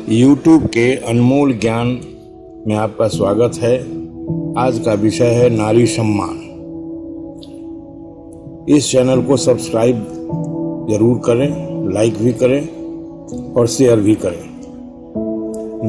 YouTube के अनमोल ज्ञान में आपका स्वागत है। आज का विषय है नारी सम्मान। इस चैनल को सब्सक्राइब जरूर करें, लाइक भी करें और शेयर भी करें।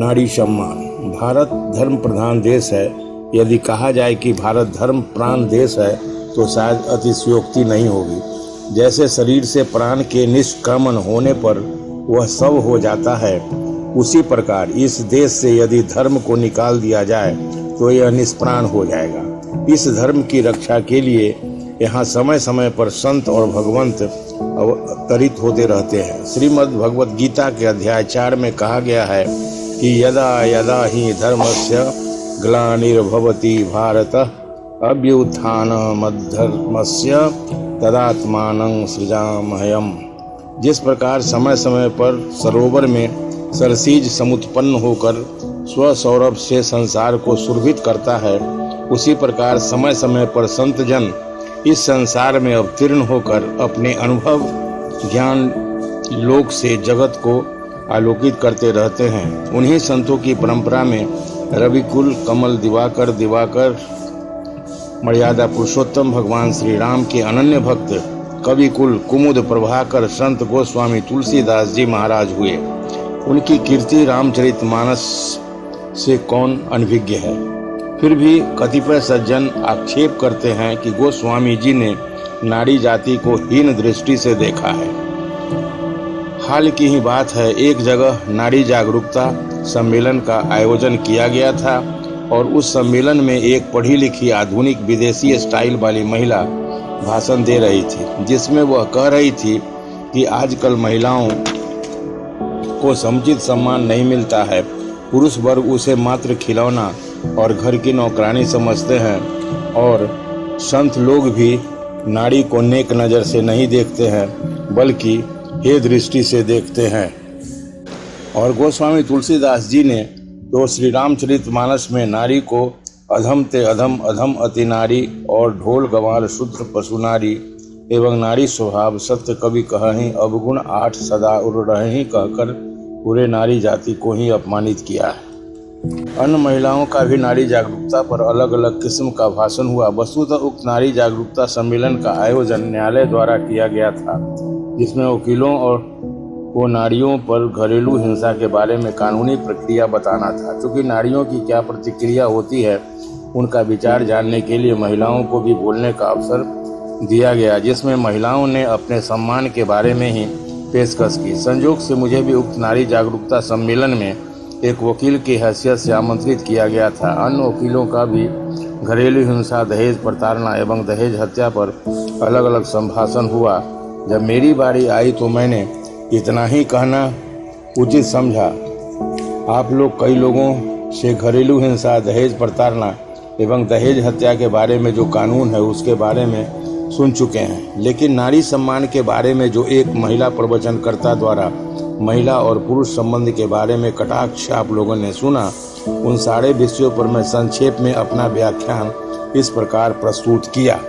नारी सम्मान। भारत धर्म प्रधान देश है। यदि कहा जाए कि भारत धर्म प्राण देश है तो शायद अतिशयोक्ति नहीं होगी। जैसे शरीर से प्राण के निष्क्रमण होने पर वह शव हो जाता है, उसी प्रकार इस देश से यदि धर्म को निकाल दिया जाए तो यह निष्प्राण हो जाएगा। इस धर्म की रक्षा के लिए यहाँ समय समय पर संत और भगवंत अवतरित होते रहते हैं। श्रीमद् भगवद गीता के अध्याय 4 में कहा गया है कि यदा यदा ही धर्मस्य ग्लानिर्भवति भारत अभ्युत्थानमद्धर्मस्य तदात्मानं सृजाम्यहम्। जिस प्रकार समय समय पर सरोवर में सरसीज समुत्पन्न होकर स्वसौरभ से संसार को सुरभित करता है, उसी प्रकार समय समय पर संत जन इस संसार में अवतीर्ण होकर अपने अनुभव ज्ञान लोक से जगत को आलोकित करते रहते हैं। उन्हीं संतों की परंपरा में रविकुल कमल दिवाकर मर्यादा पुरुषोत्तम भगवान श्री राम के अनन्य भक्त कविकुल कुमुद प्रभाकर संत गोस्वामी तुलसीदास जी महाराज हुए। उनकी कीर्ति रामचरितमानस से कौन अनभिज्ञ है। फिर भी कतिपय सज्जन आक्षेप करते हैं कि गोस्वामी जी ने नारी जाति को हीन दृष्टि से देखा है। हाल की ही बात है, एक जगह नारी जागरूकता सम्मेलन का आयोजन किया गया था और उस सम्मेलन में एक पढ़ी लिखी आधुनिक विदेशी स्टाइल वाली महिला भाषण दे रही थी, जिसमें वह कह रही थी कि आजकल महिलाओं को समुचित सम्मान नहीं मिलता है। पुरुष वर्ग उसे मात्र खिलौना और घर की नौकरानी समझते हैं और संत लोग भी नारी को नेक नज़र से नहीं देखते हैं बल्कि हे दृष्टि से देखते हैं। और गोस्वामी तुलसीदास जी ने तो श्री रामचरितमानस में नारी को अधम ते अधम अधम अति नारी और ढोल गंवार शूद्र पशु नारी एवं नारी स्वभाव सत्य कवि कहहीं अवगुण 8 सदा उड़ रही कहकर पूरे नारी जाति को ही अपमानित किया है। अन्य महिलाओं का भी नारी जागरूकता पर अलग अलग किस्म का भाषण हुआ। वस्तुतः उक्त नारी जागरूकता सम्मेलन का आयोजन न्यायालय द्वारा किया गया था, जिसमें वकीलों और को नारियों पर घरेलू हिंसा के बारे में कानूनी प्रक्रिया बताना था। चूँकि नारियों की क्या प्रतिक्रिया होती है उनका विचार जानने के लिए महिलाओं को भी बोलने का अवसर दिया गया, जिसमें महिलाओं ने अपने सम्मान के बारे में ही पेशकश की। संयोग से मुझे भी उक्त नारी जागरूकता सम्मेलन में एक वकील की हैसियत से आमंत्रित किया गया था। अन्य वकीलों का भी घरेलू हिंसा, दहेज प्रताड़ना एवं दहेज हत्या पर अलग अलग संभाषण हुआ। जब मेरी बारी आई तो मैंने इतना ही कहना उचित समझा। आप लोग कई लोगों से घरेलू हिंसा, दहेज प्रताड़ना एवं दहेज हत्या के बारे में जो कानून है उसके बारे में सुन चुके हैं, लेकिन नारी सम्मान के बारे में जो एक महिला प्रवचनकर्ता द्वारा महिला और पुरुष संबंध के बारे में कटाक्ष आप लोगों ने सुना, उन सारे विषयों पर मैं संक्षेप में अपना व्याख्यान इस प्रकार प्रस्तुत किया।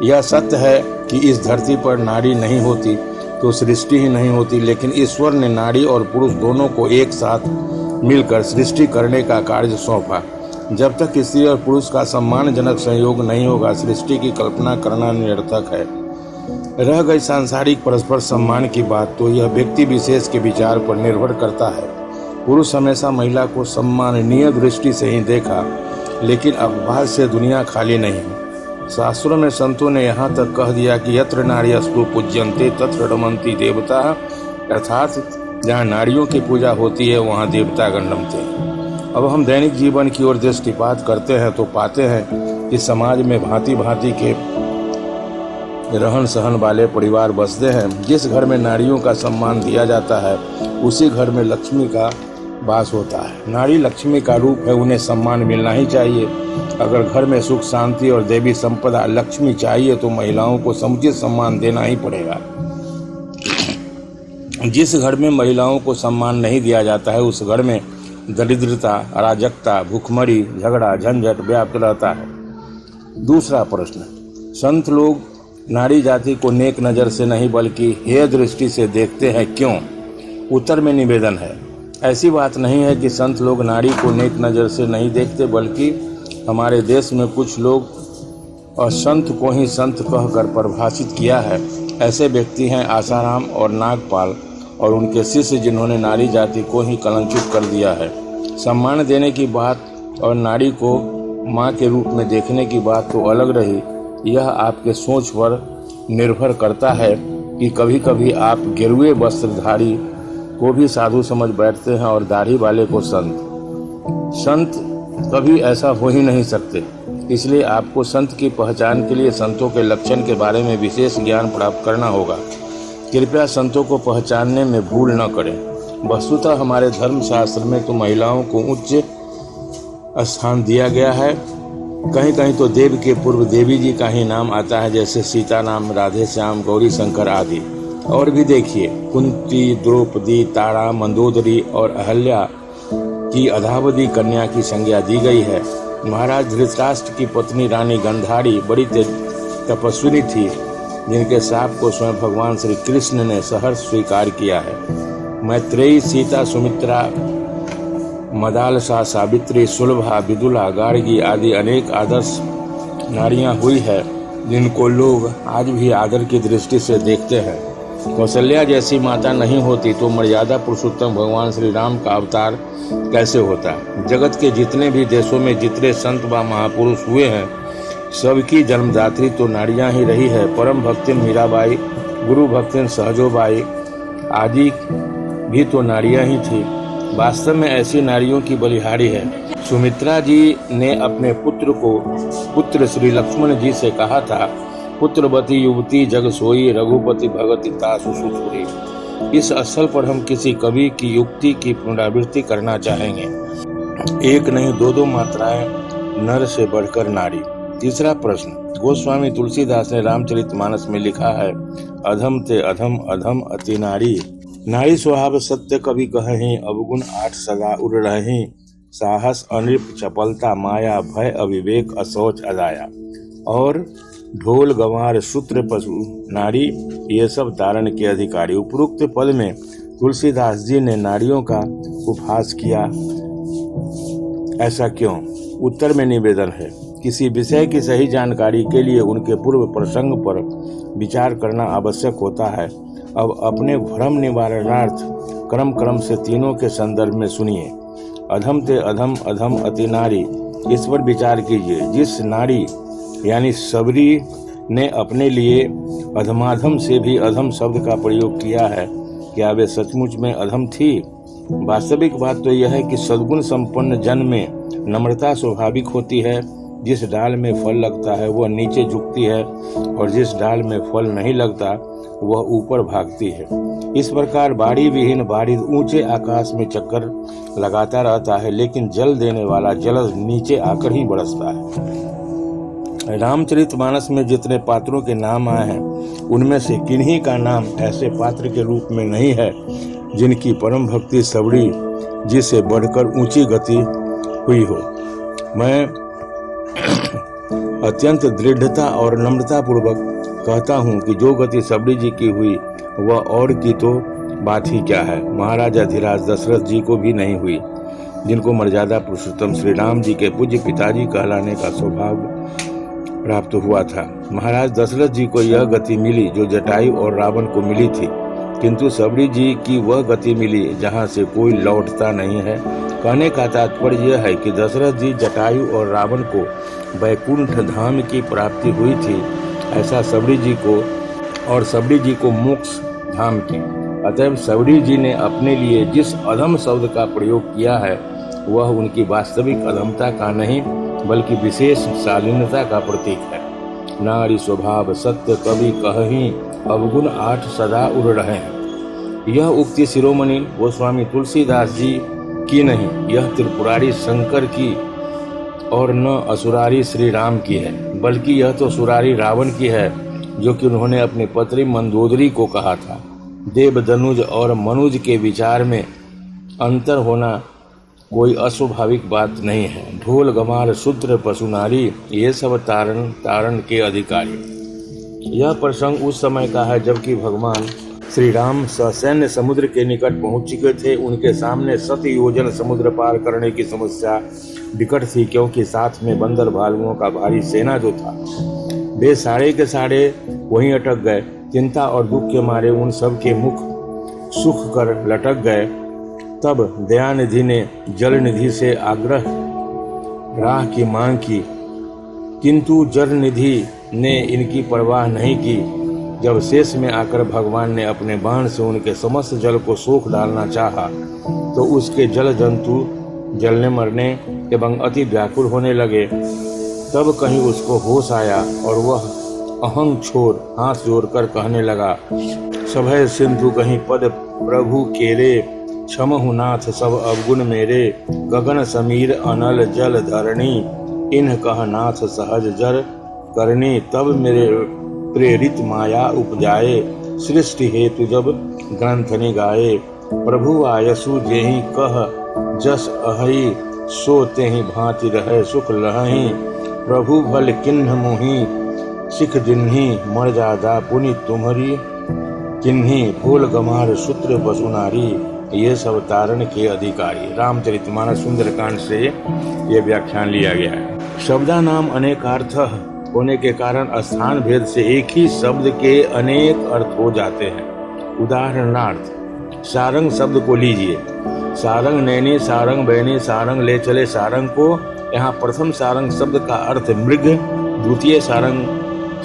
यह सत्य है कि इस धरती पर नारी नहीं होती तो सृष्टि ही नहीं होती, लेकिन ईश्वर ने नारी और पुरुष दोनों को एक साथ मिलकर सृष्टि करने का कार्य सौंपा। जब तक स्त्री और पुरुष का सम्मानजनक संयोग नहीं होगा, सृष्टि की कल्पना करना निरर्थक है। रह गई सांसारिक परस्पर सम्मान की बात, तो यह व्यक्ति विशेष के विचार पर निर्भर करता है। पुरुष हमेशा महिला को सम्माननीय दृष्टि से ही देखा, लेकिन अपवाद से दुनिया खाली नहीं। शास्त्रों में संतों ने यहाँ तक कह दिया कि यत्र नार्यस्तु पूज्यन्ते तत्र रमन्ति देवता, अर्थात जहाँ नारियों की पूजा होती है वहाँ देवता गणमते। अब हम दैनिक जीवन की ओर दृष्टिपात करते हैं तो पाते हैं कि समाज में भांति भांति के रहन सहन वाले परिवार बसते हैं। जिस घर में नारियों का सम्मान दिया जाता है उसी घर में लक्ष्मी का वास होता है। नारी लक्ष्मी का रूप है, उन्हें सम्मान मिलना ही चाहिए। अगर घर में सुख शांति और देवी संपदा लक्ष्मी चाहिए तो महिलाओं को समुचित सम्मान देना ही पड़ेगा। जिस घर में महिलाओं को सम्मान नहीं दिया जाता है उस घर में दरिद्रता, अराजकता, भूखमरी, झगड़ा, झंझट व्याप्त रहता है। दूसरा प्रश्न, संत लोग नारी जाति को नेक नज़र से नहीं बल्कि हेय दृष्टि से देखते हैं, क्यों? उत्तर में निवेदन है, ऐसी बात नहीं है कि संत लोग नारी को नेक नज़र से नहीं देखते, बल्कि हमारे देश में कुछ लोग असंत को ही संत कहकर परिभाषित किया है। ऐसे व्यक्ति हैं आसाराम और नागपाल और उनके शिष्य, जिन्होंने नारी जाति को ही कलंकित कर दिया है। सम्मान देने की बात और नारी को माँ के रूप में देखने की बात तो अलग रही, यह आपके सोच पर निर्भर करता है कि कभी कभी आप गेरुए वस्त्रधारी को भी साधु समझ बैठते हैं और दाढ़ी वाले को संत। संत कभी ऐसा हो ही नहीं सकते। इसलिए आपको संत की पहचान के लिए संतों के लक्षण के बारे में विशेष ज्ञान प्राप्त करना होगा। कृपया संतों को पहचानने में भूल न करें। वस्तुतः हमारे धर्मशास्त्र में तो महिलाओं को उच्च स्थान दिया गया है। कहीं कहीं तो देव के पूर्व देवी जी का ही नाम आता है, जैसे सीता नाम, राधे श्याम, गौरी शंकर आदि। और भी देखिए, कुंती, द्रौपदी, तारा, मंदोदरी और अहल्या की अधावधी कन्या की संज्ञा दी गई है। महाराज धृतराष्ट्र की पत्नी रानी गंधारी बड़ी तपस्विनी थी, जिनके शाप को स्वयं भगवान श्री कृष्ण ने सहर्ष स्वीकार किया है। मैत्रेयी, सीता, सुमित्रा, मदालसा, सावित्री, सुलभा, विदुला, गार्गी आदि अनेक आदर्श नारियां हुई है, जिनको लोग आज भी आदर की दृष्टि से देखते हैं। कौशल्या जैसी माता नहीं होती तो मर्यादा पुरुषोत्तम भगवान श्री राम का अवतार कैसे होता। जगत के जितने भी देशों में जितने संत व महापुरुष हुए हैं, सबकी जन्मदात्री तो नारियां ही रही है। परम भक्तिन मीराबाई, गुरु भक्तिन सहजोबाई आदि भी तो नारियां ही थी। वास्तव में ऐसी नारियों की बलिहारी है। सुमित्रा जी ने अपने पुत्र श्री लक्ष्मण जी से कहा था, पुत्रवती युवती जग सोई, रघुपति भगति तासु सुसोई। इस स्थल पर हम किसी कवि की युक्ति की पुनरावृत्ति करना चाहेंगे। एक नहीं दो मात्राएं, नर से बढ़कर नारी। तीसरा प्रश्न, गोस्वामी तुलसीदास ने रामचरितमानस में लिखा है, अधम ते अधम, अधम अति नारी। नारी स्वभाव सत्य कवि कहीं, अवगुण आठ सदा उड़ रही। साहस अनृप, चपलता, माया, भय, अविवेक, अशौच, अदाया। और ढोल, गंवार, शूद्र, पशु, नारी, ये सब तारण के अधिकारी। उपरोक्त पद में तुलसीदास जी ने नारियों का उपहास किया, ऐसा क्यों? उत्तर में निवेदन है, किसी विषय की सही जानकारी के लिए उनके पूर्व प्रसंग पर विचार करना आवश्यक होता है। अब अपने भ्रम निवारणार्थ क्रम से तीनों के संदर्भ में सुनिए। अधम ते अधम, अधम अति नारी, इस पर विचार कीजिए। जिस नारी यानी सबरी ने अपने लिए अधमाधम से भी अधम शब्द का प्रयोग किया है, क्या वे सचमुच में अधम थी? वास्तविक बात तो यह है कि सद्गुण संपन्न जन में नम्रता स्वाभाविक होती है। जिस डाल में फल लगता है वह नीचे झुकती है, और जिस डाल में फल नहीं लगता वह ऊपर भागती है। इस प्रकार बाड़ी विहीन बारिद ऊंचे आकाश में चक्कर लगाता रहता है, लेकिन जल देने वाला जलज नीचे आकर ही बरसता है। रामचरितमानस में जितने पात्रों के नाम आए हैं, उनमें से किन्हीं का नाम ऐसे पात्र के रूप में नहीं है जिनकी परम भक्ति सबरी जी से बढ़कर ऊंची गति हुई हो। मैं अत्यंत दृढ़ता और नम्रता पूर्वक कहता हूँ कि जो गति सबरी जी की हुई वह और की तो बात ही क्या है, महाराजा धीराज दशरथ जी को भी नहीं हुई, जिनको मर्यादा पुरुषोत्तम श्री राम जी के पूज्य पिताजी कहलाने का सौभाग्य प्राप्त हुआ था। महाराज दशरथ जी को यह गति मिली जो जटायु और रावण को मिली थी, किंतु सबरी जी की वह गति मिली जहाँ से कोई लौटता नहीं है। कहने का तात्पर्य यह है कि दशरथ जी, जटायु और रावण को वैकुंठ धाम की प्राप्ति हुई थी, ऐसा सबरी जी को, और सबरी जी को मोक्ष धाम की। अतएव सबरी जी ने अपने लिए जिस अधम शब्द का प्रयोग किया है वह उनकी वास्तविक अधमता का नहीं बल्कि विशेष शालीनता का प्रतीक है। नारी स्वभाव सत्य कवि कहीं, अवगुण आठ सदा उड़ रहे हैं। यह उक्ति शिरोमणि गोस्वामी तुलसीदास जी की नहीं, यह त्रिपुरारी शंकर की और न असुरारी श्री राम की है, बल्कि यह तो सुरारी रावण की है, जो कि उन्होंने अपनी पत्नी मंदोदरी को कहा था। देव, दनुज और मनुज के विचार में अंतर होना कोई अस्वाभाविक बात नहीं है। ढोल, गंवार, शूद्र, पशु, नारी, ये सब तारण के अधिकारी। यह प्रसंग उस समय का है जबकि भगवान श्री राम ससैन्य समुद्र के निकट पहुंच चुके थे। उनके सामने 7 योजन समुद्र पार करने की समस्या विकट थी, क्योंकि साथ में बंदर भालुओं का भारी सेना जो था। वे सारे के सारे वहीं अटक गए। चिंता और दुख के मारे उन सब के मुख सूख कर लटक गए। तब दयानिधि ने जल निधि से आग्रह राह की मांग की, किंतु जल निधि ने इनकी परवाह नहीं की। जब शेष में आकर भगवान ने अपने बाण से उनके समस्त जल को सोख डालना चाहा, तो उसके जल जंतु जलने मरने एवं अति व्याकुल होने लगे। तब कहीं उसको होश आया और वह अहंग छोड़ हाथ जोड़कर कहने लगा, सभय सिंधु कहीं पद प्रभु केरे, क्षमहु नाथ सब अवगुण मेरे, गगन समीर अनल जल धरणी, इन्ह कह नाथ सहज जर करनी। तब मेरे प्रेरित माया उपजाए, सृष्टि हेतु जब ग्रंथ निगाए, प्रभु आयसु जेहि कह जस अहि, सो तेहि भांति रहे सुख लहहि, प्रभु भल किन्ह मोहि सिख जिन्हि, मर जादा पुनि तुम्हरी किन्हि, फूल गमार सूत्र बसुनारी, ये सब तारण के अधिकारी। रामचरितमानस सुंदरकांड से ये व्याख्यान लिया गया है। शब्दा नाम अनेकार्थ होने के कारण स्थान भेद से एक ही शब्द के अनेक अर्थ हो जाते हैं। उदाहरणार्थ सारंग शब्द को लीजिए। सारंग नैनी, सारंग बहनी, सारंग ले चले सारंग को। यहाँ प्रथम सारंग शब्द का अर्थ मृग, द्वितीय सारंग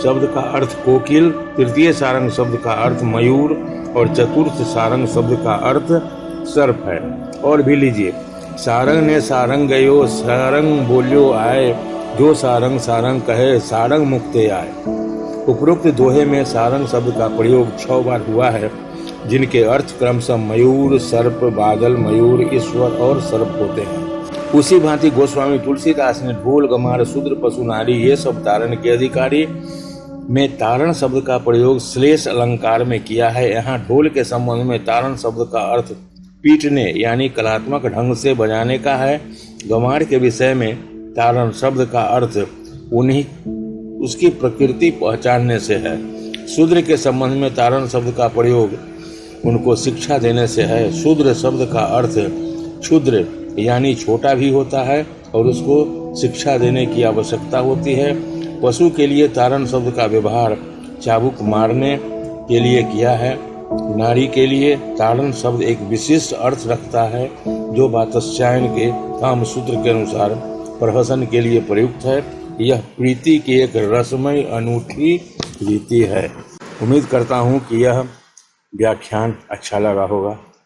शब्द का अर्थ कोकिल, तृतीय सारंग शब्द का अर्थ मयूर और चतुर्थ सारंग शब्द का अर्थ सर्प है। और भी लीजिए, सारंग ने सारंग गयो, सारंग बोलियो आए, जो सारंग सारंग कहे, सारंग मुक्ते आए। उपरोक्त दोहे में सारंग शब्द का प्रयोग 6 बार हुआ है, जिनके अर्थ क्रमशः मयूर, सर्प, बादल, मयूर, ईश्वर और सर्प होते हैं। उसी भांति गोस्वामी तुलसीदास ने ढोल, गमार, शूद्र, पशु, नारी ये सब तारण के अधिकारी में तारण शब्द का प्रयोग श्लेष अलंकार में किया है। यहाँ ढोल के संबंध में तारण शब्द का अर्थ पीटने यानी कलात्मक ढंग से बजाने का है। गमार के विषय में तारण शब्द का अर्थ उसकी प्रकृति पहचानने से है। शूद्र के संबंध में तारण शब्द का प्रयोग उनको शिक्षा देने से है। शूद्र शब्द का अर्थ क्षुद्र यानी छोटा भी होता है और उसको शिक्षा देने की आवश्यकता होती है। पशु के लिए तारण शब्द का व्यवहार चाबुक मारने के लिए किया है। नारी के लिए तारण शब्द एक विशिष्ट अर्थ रखता है, जो वात्स्यायन के काम सूत्र के अनुसार प्रहसन के लिए प्रयुक्त है। यह प्रीति की एक रसमय अनूठी रीति है। उम्मीद करता हूँ कि यह व्याख्यान अच्छा लगा होगा।